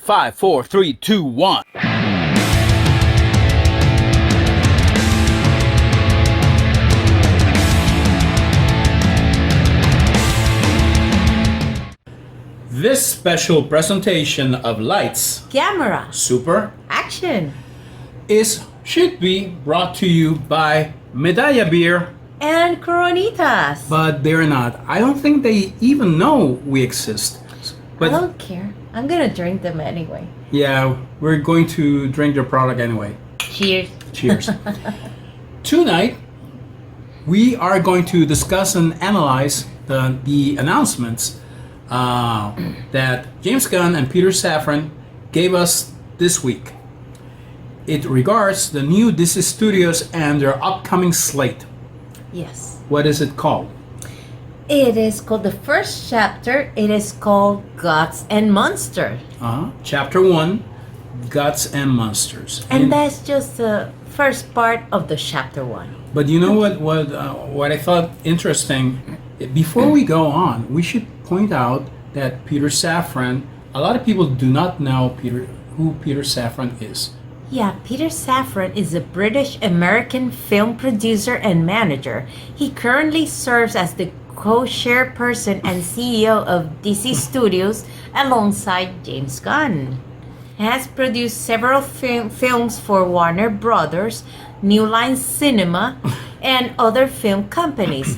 5, 4, 3, 2, 1. This special presentation of Lights, Camera, Super, Action, should be brought to you by Medalla Beer, and Coronitas. but they're not. I don't think they even know we exist. I don't care. I'm gonna drink them anyway. Yeah, we're going to drink their product anyway. Cheers. Cheers. Tonight, we are going to discuss and analyze the announcements that James Gunn and Peter Safran gave us this week. It regards the new DC Studios and their upcoming slate. Yes. What is it called? It is called the first chapter. It is called Gods and Monsters. Chapter 1, Guts and Monsters. And that's just the first part of the chapter 1. But you know what I thought interesting? Before we go on, we should point out that Peter Safran, a lot of people do not know who Peter Safran is. Yeah, Peter Safran is a British-American film producer and manager. He currently serves as the co-chairperson and CEO of DC Studios alongside James Gunn. He has produced several films for Warner Brothers, New Line Cinema, and other film companies.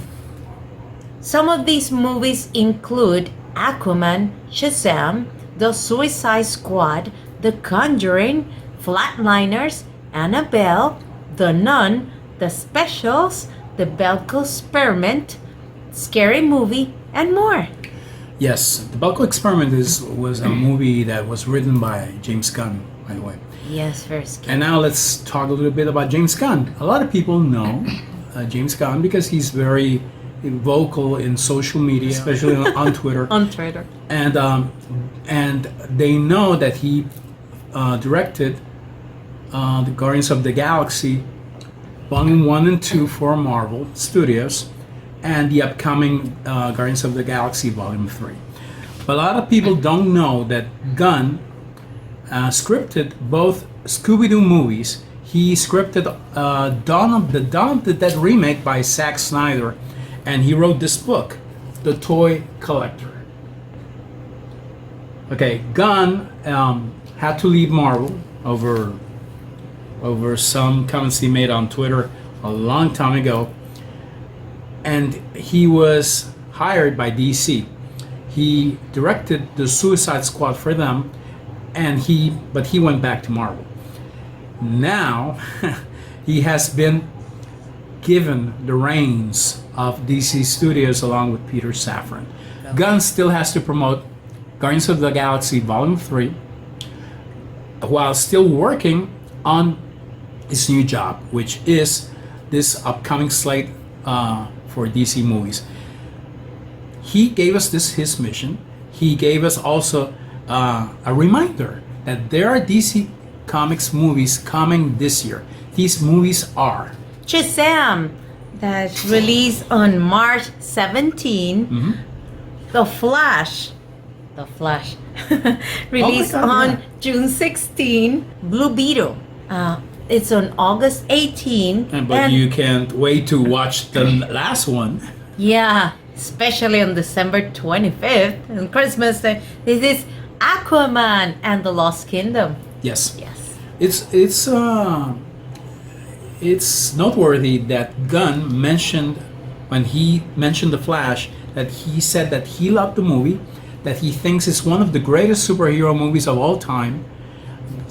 Some of these movies include Aquaman, Shazam, The Suicide Squad, The Conjuring, Flatliners, Annabelle, The Nun, The Specials, The Belko Experiment, Scary Movie, and more. Yes, The Belko Experiment was a movie that was written by James Gunn, by the way. Yes, very scary. And now let's talk a little bit about James Gunn. A lot of people know James Gunn because he's very vocal in social media, especially on Twitter. On Twitter. And they know that he directed the Guardians of the Galaxy Volume 1 and 2 for Marvel Studios, and the upcoming Guardians of the Galaxy Volume 3. But a lot of people don't know that Gunn scripted both Scooby-Doo movies. He scripted Dawn of the Dead remake by Zack Snyder, and he wrote this book, The Toy Collector. Okay, Gunn had to leave Marvel over some comments he made on Twitter a long time ago, and he was hired by DC. He directed the Suicide Squad for them, but he went back to Marvel. Now he has been given the reins of DC Studios along with Peter Safran. Gunn still has to promote Guardians of the Galaxy Volume 3 while still working on his new job, which is this upcoming slate for DC movies. He gave us his mission. He gave us also a reminder that there are DC Comics movies coming this year. These movies are Shazam, that's released on March 17. Mm-hmm. The Flash, released on June 16. Blue Beetle, it's on August 18. But you can't wait to watch the last one. Yeah, especially on December 25th on Christmas Day. This is Aquaman and the Lost Kingdom. Yes. Yes. It's noteworthy that Gunn mentioned, when he mentioned The Flash, that he said that he loved the movie, that he thinks it's one of the greatest superhero movies of all time.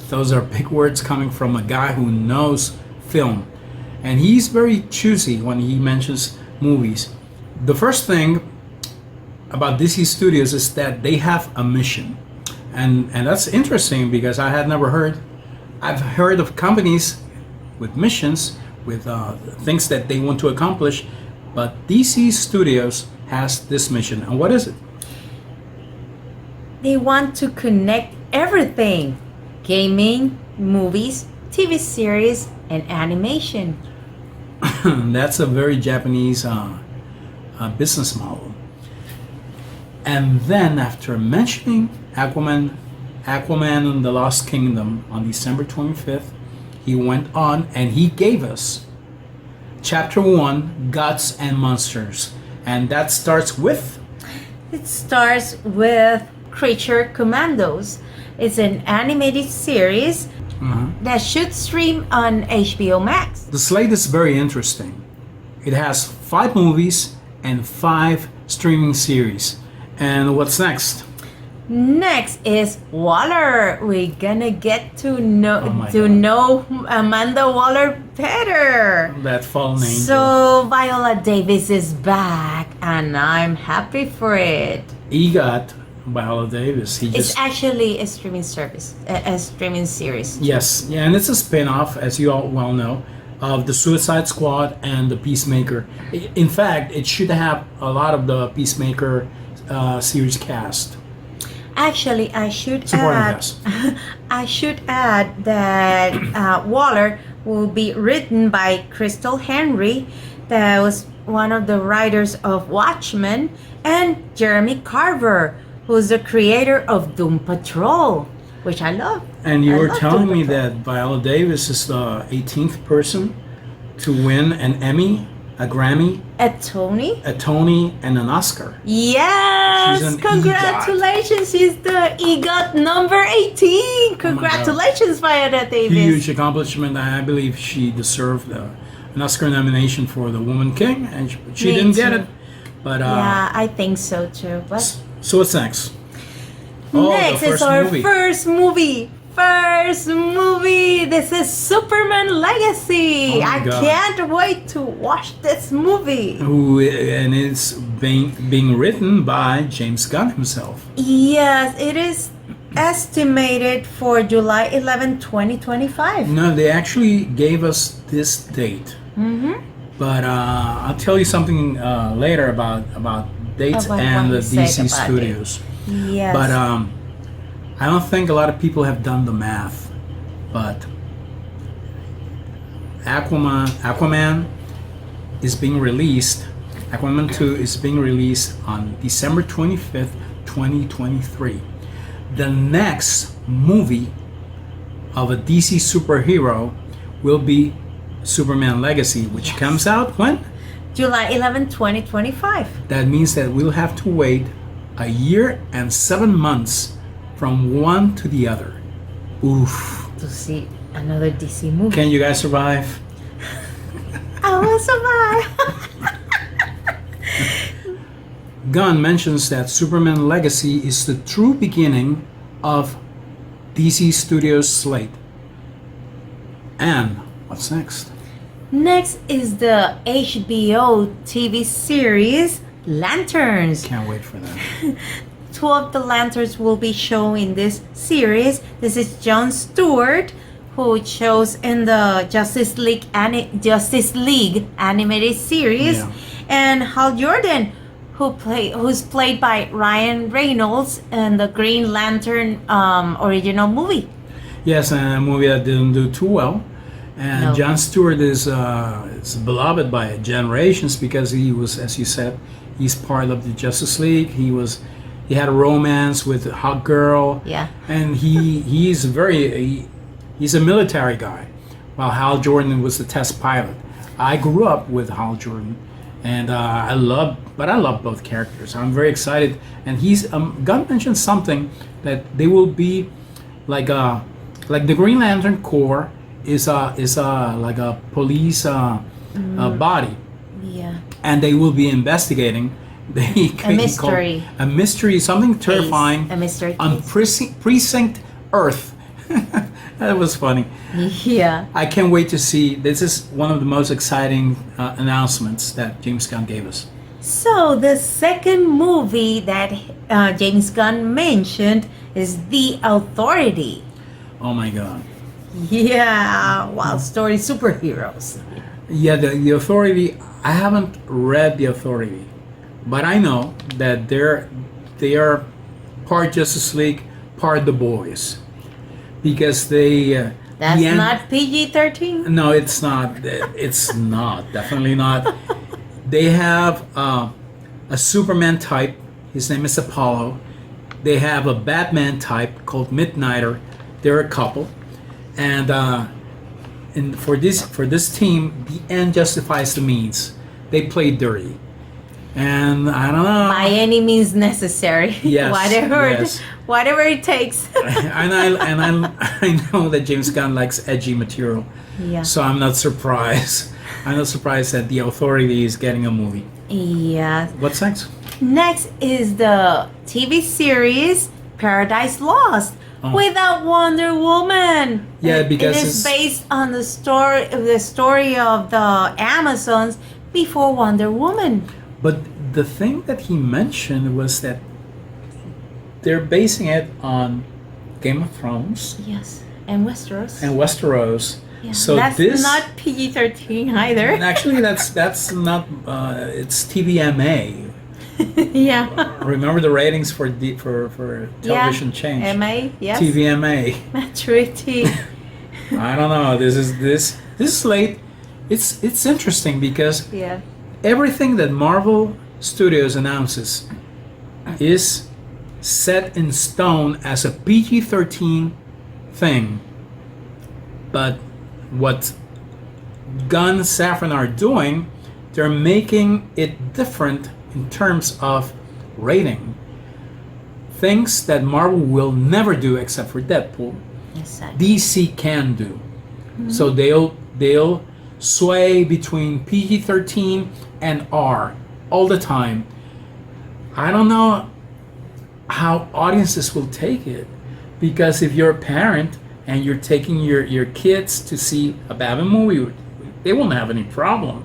Those are big words coming from a guy who knows film. And he's very choosy when he mentions movies. The first thing about DC Studios is that they have a mission. And that's interesting because I've heard of companies with missions, with things that they want to accomplish, but DC Studios has this mission. And what is it? They want to connect everything: gaming, movies, TV series, and animation. That's a very Japanese business model. And then after mentioning Aquaman Aquaman and the Lost Kingdom on December 25th. He went on and he gave us Chapter 1, Gods and Monsters. And that starts with... It starts with Creature Commandos. It's an animated series that should stream on HBO Max. The slate is very interesting. It has 5 movies and 5 streaming series. And what's next? Next is Waller. We're gonna get to know Amanda Waller better. That fallen angel. So Viola Davis is back, and I'm happy for it. EGOT, Viola Davis. It's actually a streaming service, a streaming series. Yes, yeah, and it's a spin-off, as you all well know, of the Suicide Squad and the Peacemaker. In fact, it should have a lot of the Peacemaker series cast. Actually, I should Supporting add. cast. I should add that Waller will be written by Crystal Henry, that was one of the writers of Watchmen, and Jeremy Carver, who's the creator of Doom Patrol, which I love. And you I were love telling Doom me Patrol. that Viola Davis is the 18th person to win an Emmy, a Grammy, A Tony? a Tony, and an Oscar. Yes! She's an Congratulations! She's the EGOT number 18! Congratulations, Viola Davis! Huge accomplishment. I believe she deserved an Oscar nomination for The Woman King, and she Me didn't get too. it. But Yeah, I think so too. But so what's next? next the is first our movie. first movie. First movie. This is Superman Legacy. Oh my I God. can't wait to watch this movie. And it's being written by James Gunn himself. Yes, it is estimated for July 11, 2025. No, they actually gave us this date. But I'll tell you something later about dates About and what the you said DC about studios. Yes. But I don't think a lot of people have done the math. But Aquaman is being released. Aquaman 2 is being released on December 25th, 2023. The next movie of a DC superhero will be Superman Legacy, which comes out when? July 11, 2025. That means that we'll have to wait a year and 7 months from one to the other. Oof. To see another DC movie. Can you guys survive? I will survive. Gunn mentions that Superman Legacy is the true beginning of DC Studios' slate. And what's next? Next is the HBO TV series Lanterns. Can't wait for that. 2 of the lanterns will be shown in this series. This is Jon Stewart, who shows in the Justice League animated series, Yeah. and Hal Jordan, who's played by Ryan Reynolds in the Green Lantern original movie. Yes, a movie that didn't do too well. And No. Jon Stewart is beloved by generations because he was, as you said, he's part of the Justice League. He had a romance with a hot girl. Yeah. And he's a military guy, while Hal Jordan was the test pilot. I grew up with Hal Jordan, and I love both characters. I'm very excited. And Gunn mentioned something that they will be like the Green Lantern Corps is like a police body, Yeah. and they will be investigating. A mystery. A mystery, something terrifying. A mystery On case. Precinct Earth. That was funny. Yeah. I can't wait to see. This is one of the most exciting announcements that James Gunn gave us. So the second movie that James Gunn mentioned is The Authority. Oh my God. Yeah, wild story superheroes. Yeah, the Authority. I haven't read the Authority, but I know that they are part Justice League, part the Boys, because they. That's the end- not PG-13. No, it's not. It's not. Definitely not. They have a Superman type. His name is Apollo. they have a Batman type called Midnighter. They're a couple, and for this team, the end justifies the means. They play dirty, and I don't know. By any means necessary. Yes, Whatever. yes. Whatever it takes. I know that James Gunn likes edgy material, Yeah. so I'm not surprised. I'm not surprised that the Authority is getting a movie. Yeah. What's next? Next is the TV series Paradise Lost without Wonder Woman. Yeah, because it is based on the story of the Amazons before Wonder Woman. But the thing that he mentioned was that they're basing it on Game of Thrones Yes, and Westeros. and Westeros. Yeah. So that's this not PG-13 either. and actually that's not it's TVMA. Yeah. Remember the ratings for television change. MA, yes. TVMA. Maturity. I don't know. This slate. It's interesting because Yeah. everything that Marvel Studios announces is set in stone as a PG-13 thing. But what Gunn, Safran are doing, they're making it different in terms of rating. Things that Marvel will never do except for Deadpool, Exactly. DC can do. So they'll sway between PG-13 and R all the time. I don't know how audiences will take it, because if you're a parent and you're taking your kids to see a Batman movie, they won't have any problem.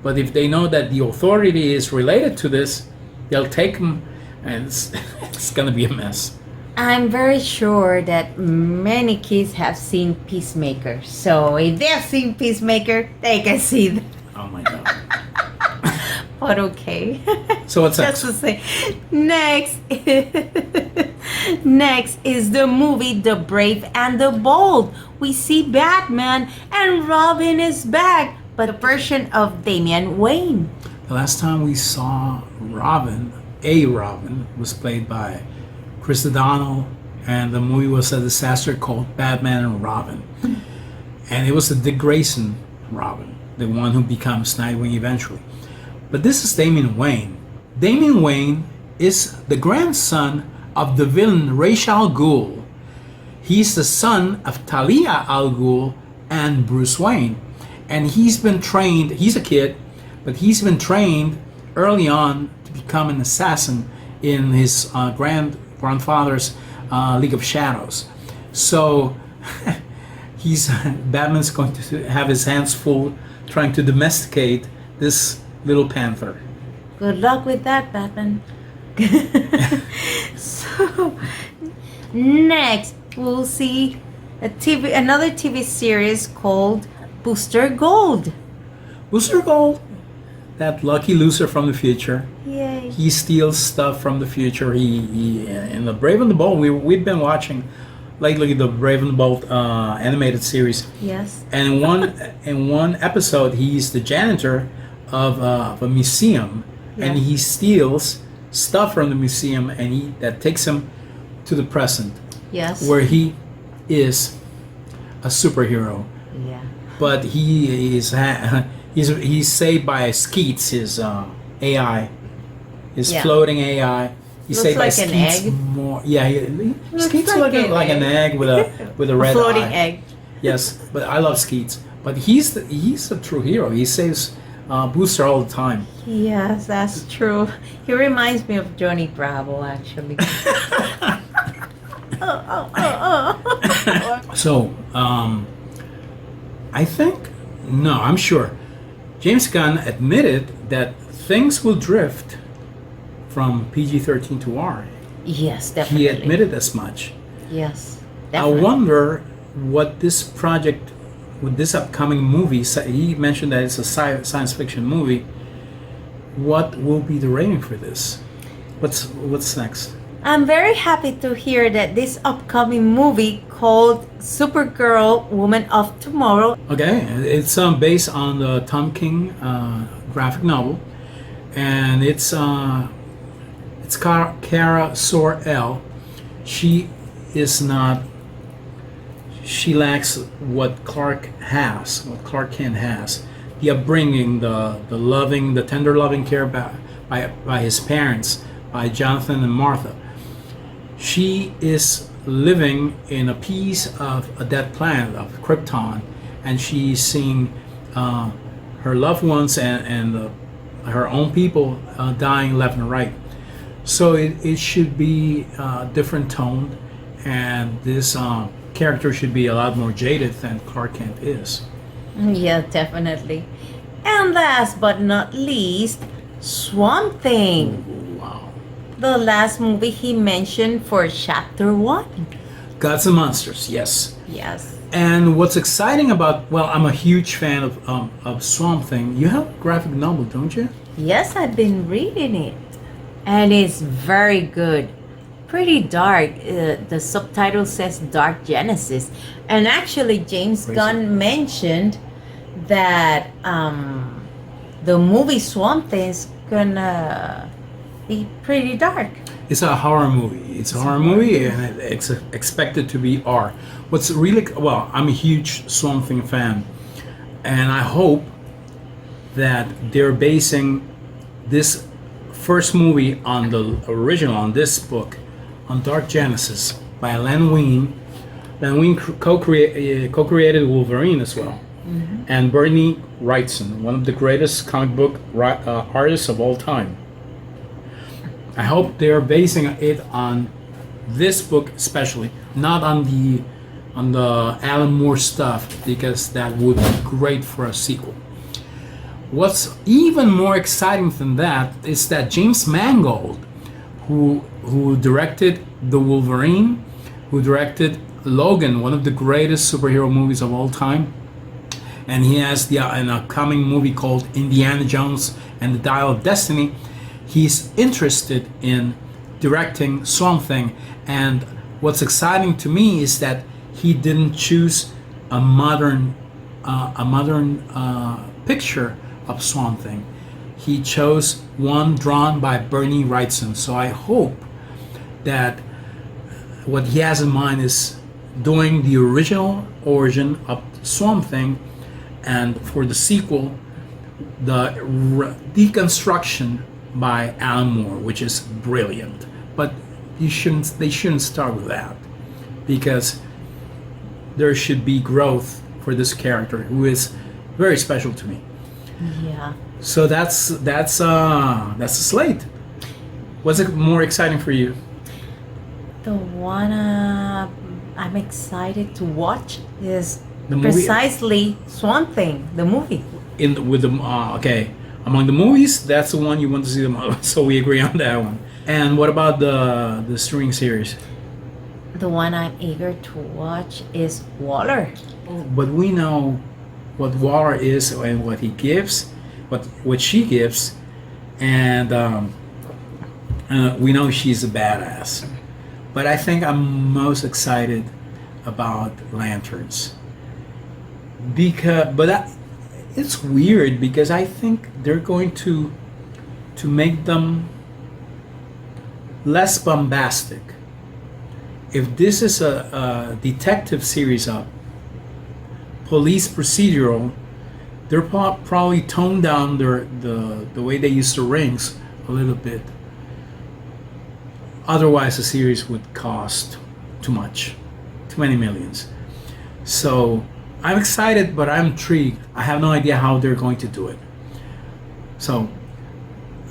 But if they know that the Authority is related to this, they'll take them, and it's gonna be a mess. I'm very sure that many kids have seen Peacemaker. So if they have seen Peacemaker, they can see that. Oh my god. But okay. So what's Just next? to say. Next is the movie The Brave and the Bold. We see Batman and Robin is back, but the version of Damian Wayne. The last time we saw Robin was played by Chris O'Donnell, and the movie was a disaster called Batman and Robin. And it was the Dick Grayson Robin, the one who becomes Nightwing eventually. But this is Damian Wayne. Damian Wayne is the grandson of the villain Ra's al Ghul. He's the son of Talia al Ghul and Bruce Wayne. And he's been trained, he's a kid, but he's been trained early on to become an assassin in his grandfather's League of Shadows. So Batman's going to have his hands full trying to domesticate this little panther. Good luck with that, Batman. So, next we'll see another TV series called Booster Gold. Booster Gold, that lucky loser from the future. Yay. He steals stuff from the future. He in the Brave and the Bold. We've been watching lately the Brave and the Bold animated series. Yes. And in one episode, he's the janitor of a museum, and he steals stuff from the museum, and that takes him to the present, Yes. where he is a superhero. Yeah. But he's saved by Skeets, his AI, his Yeah. floating AI. He's Looks saved by like an Skeets egg. more. Yeah, Skeets like like an an egg with a red Floating eye. egg. Yes, but I love Skeets. But he's a true hero. He saves Booster all the time. Yes, that's true. He reminds me of Johnny Bravo, actually. So, I think, no, I'm sure, James Gunn admitted that things will drift from PG-13 to R. Yes, definitely. He admitted as much. Yes, I definitely. wonder what this project, with this upcoming movie, he mentioned that it's a science fiction movie, what will be the rating for this? What's next? I'm very happy to hear that this upcoming movie called Supergirl, Woman of Tomorrow. Okay, it's based on the Tom King graphic novel, and it's it's Kara Sor-El. She is not. She lacks what Clark has, what Clark Kent has. The upbringing, the loving, the tender loving care by his parents, by Jonathan and Martha. She is living in a piece of a dead planet of Krypton, and she's seeing her loved ones and her own people dying left and right. So it should be different toned, and this character should be a lot more jaded than Clark Kent is. Yeah, definitely. And last but not least, Swamp Thing. Ooh, wow. The last movie he mentioned for Chapter 1. Gods and Monsters, yes. Yes. And what's exciting about, well, I'm a huge fan of Swamp Thing. You have a graphic novel, don't you? Yes, I've been reading it. And it's very good. Pretty dark. The subtitle says Dark Genesis. And actually, James Crazy. Gunn mentioned that the movie Swamp Thing is gonna be pretty dark. It's a horror movie. It's a horror movie, and it's expected to be R. What's really, well, I'm a huge Swamp Thing fan, and I hope that they're basing this first movie on the original, on this book, on Dark Genesis by Len Wein. Len Wein co-created Wolverine as well. Mm-hmm. And Bernie Wrightson, one of the greatest comic book artists of all time. I hope they're basing it on this book especially, not on the Alan Moore stuff, because that would be great for a sequel. What's even more exciting than that is that James Mangold, who directed The Wolverine, who directed Logan, one of the greatest superhero movies of all time, and he has an upcoming movie called Indiana Jones and the Dial of Destiny. He's interested in directing Swamp Thing, and what's exciting to me is that he didn't choose a modern picture of Swamp Thing. He chose one drawn by Bernie Wrightson. So I hope that what he has in mind is doing the original origin of Swamp Thing, and for the sequel, the deconstruction by Alan Moore, which is brilliant. But they shouldn't start with that, because there should be growth for this character, who is very special to me. Yeah. So that's the slate. What's it more exciting for you? The one I'm excited to watch is The movie? precisely Swamp Thing, the movie. Okay, among the movies, that's the one you want to see the most. So we agree on that one. And what about the streaming series? The one I'm eager to watch is Waller. But we know what Waller is and what he gives, what she gives, and we know she's a badass. But I think I'm most excited about Lanterns, it's weird because I think they're going to make them less bombastic. If this is a detective series of police procedural, they're probably toned down the way they use the rings a little bit. Otherwise, the series would cost too much, too many millions. So I'm excited, but I'm intrigued. I have no idea how they're going to do it. So,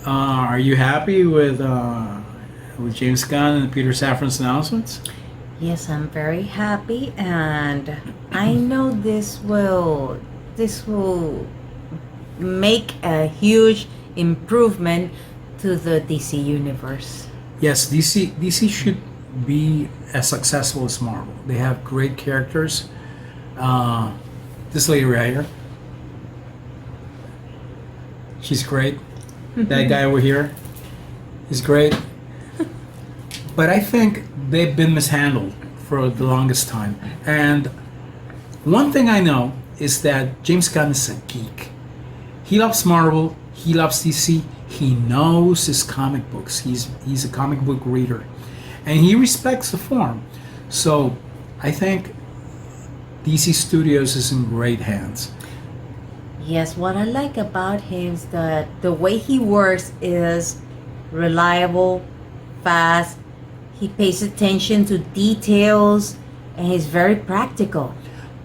are you happy with James Gunn and Peter Safran's announcements? Yes, I'm very happy, and I know this will make a huge improvement to the DC universe. Yes, DC should be as successful as Marvel. They have great characters. This lady right here, she's great. That guy over here is great. But I think they've been mishandled for the longest time. And one thing I know is that James Gunn is a geek. He loves Marvel. He loves DC. He knows his comic books. He's a comic book reader, and he respects the form. So I think DC Studios is in great hands. Yes, what I like about him is that the way he works is reliable, fast. He pays attention to details, and he's very practical.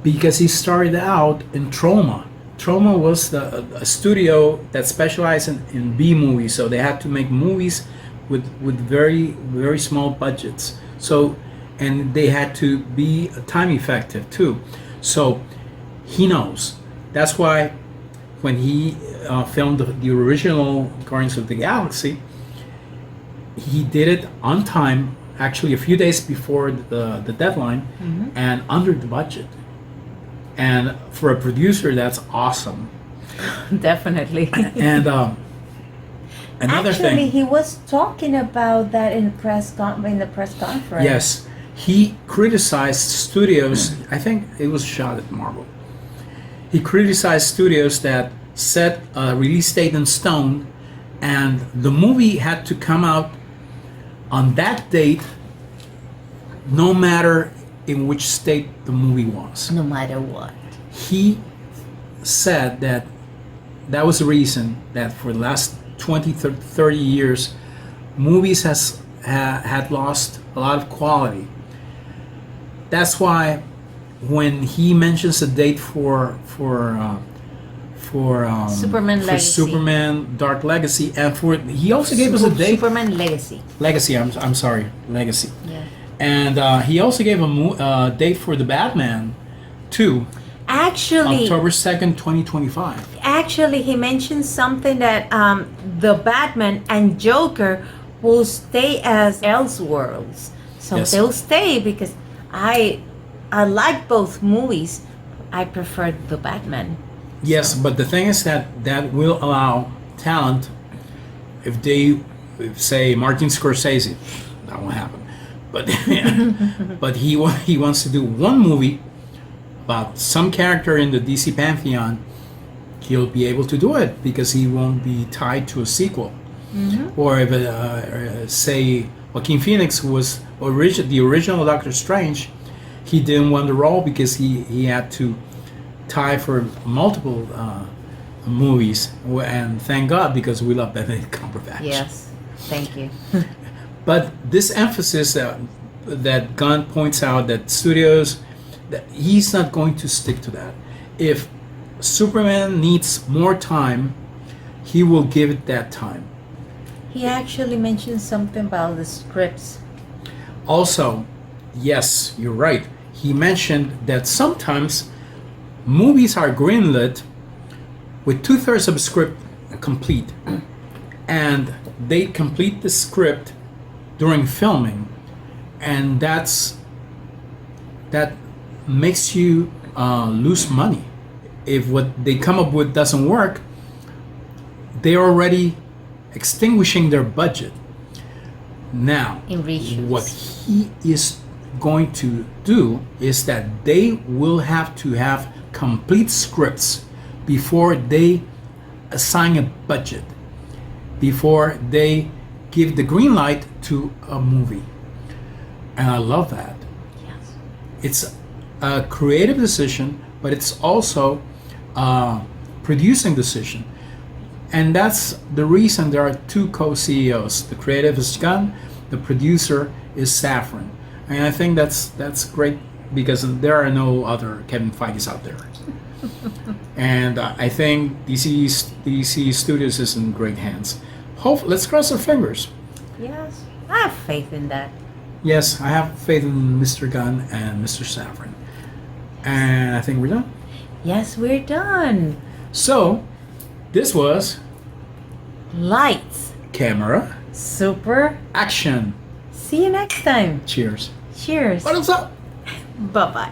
Because he started out in Trauma. Trauma was a studio that specialized in B movies, so they had to make movies with very, very small budgets. So, and they had to be time effective too. So he knows. That's why when he filmed the original Guardians of the Galaxy, he did it on time, actually a few days before the deadline, and under the budget. And for a producer, that's awesome. Definitely. And another Actually, thing, he was talking about that in the press conference. yes, he criticized studios. I think it was shot at Marvel. He criticized studios that set a release date in stone, and the movie had to come out on that date, no matter in which state the movie was. No matter what. He said that that was the reason that for the last 20, 30 years, movies had lost a lot of quality. That's why when he mentions a date for Superman for Legacy. Superman Dark Legacy, and for he also gave us a date. Superman Legacy. Legacy. I'm sorry, Legacy. Yeah. And he also gave a date for the Batman 2, Actually, October 2nd, 2025. Actually, he mentioned something that the Batman and Joker will stay as Elseworlds. So Yes. they'll stay because I like both movies. I prefer the Batman. Yes, but the thing is that will allow talent. If say Martin Scorsese, that won't happen. But but he wants to do one movie about some character in the DC pantheon. He'll be able to do it because he won't be tied to a sequel. Or if say Joaquin Phoenix was the original Doctor Strange, he didn't want the role because he had to tie for multiple movies, and thank God because we love Benedict Cumberbatch. Yes, thank you. But this emphasis that Gunn points out that studios, that he's not going to stick to that. If Superman needs more time, he will give it that time. He actually mentioned something about the scripts. Also, yes, you're right. He mentioned that sometimes movies are greenlit with 2/3 of the script complete, and they complete the script during filming, and that makes you lose money. If what they come up with doesn't work, they're already extinguishing their budget. Now, In reshoots. what he is going to do is that they will have to have complete scripts before they assign a budget, before they give the green light to a movie. And I love that. Yes. It's a creative decision, but it's also a producing decision. And that's the reason there are two co-CEOs. The creative is Gunn, the producer is Safran. And I think that's great because there are no other Kevin Feige's out there. And I think DC Studios is in great hands. Let's cross our fingers. Yes. I have faith in that. Yes, I have faith in Mr. Gunn and Mr. Safran. And I think we're done. Yes, we're done. So, this was Lights. Camera Super. Action. See you next time. Cheers. Cheers. What is up? Bye-bye.